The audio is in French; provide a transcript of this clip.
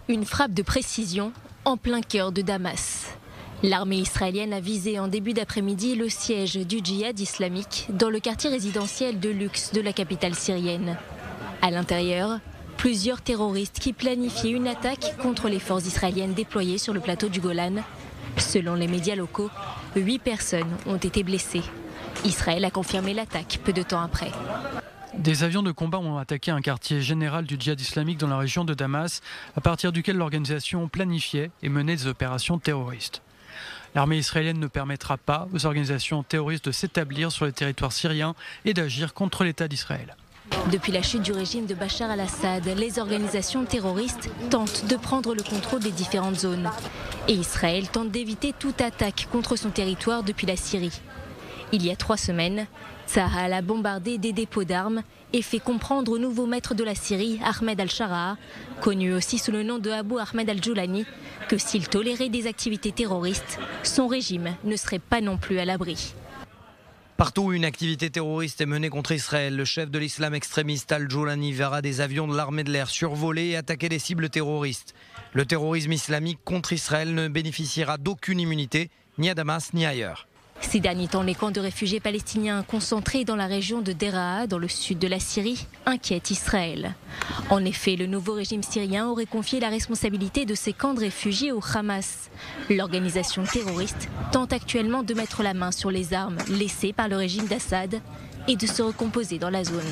Une frappe de précision en plein cœur de Damas. L'armée israélienne a visé en début d'après-midi le siège du djihad islamique dans le quartier résidentiel de luxe de la capitale syrienne. À l'intérieur, plusieurs terroristes qui planifiaient une attaque contre les forces israéliennes déployées sur le plateau du Golan. Selon les médias locaux, 8 personnes ont été blessées. Israël a confirmé l'attaque peu de temps après. Des avions de combat ont attaqué un quartier général du djihad islamique dans la région de Damas, à partir duquel l'organisation planifiait et menait des opérations terroristes. L'armée israélienne ne permettra pas aux organisations terroristes de s'établir sur le territoire syrien et d'agir contre l'État d'Israël. Depuis la chute du régime de Bachar al-Assad, les organisations terroristes tentent de prendre le contrôle des différentes zones. Et Israël tente d'éviter toute attaque contre son territoire depuis la Syrie. Il y a 3 semaines, Tsahal a bombardé des dépôts d'armes et fait comprendre au nouveau maître de la Syrie, Ahmed al-Sharaa, connu aussi sous le nom de Abu Ahmed al-Joulani, que s'il tolérait des activités terroristes, son régime ne serait pas non plus à l'abri. Partout où une activité terroriste est menée contre Israël, le chef de l'islam extrémiste al-Joulani verra des avions de l'armée de l'air survoler et attaquer des cibles terroristes. Le terrorisme islamique contre Israël ne bénéficiera d'aucune immunité, ni à Damas ni ailleurs. Ces derniers temps, les camps de réfugiés palestiniens concentrés dans la région de Deraa, dans le sud de la Syrie, inquiètent Israël. En effet, le nouveau régime syrien aurait confié la responsabilité de ces camps de réfugiés au Hamas. L'organisation terroriste tente actuellement de mettre la main sur les armes laissées par le régime d'Assad et de se recomposer dans la zone.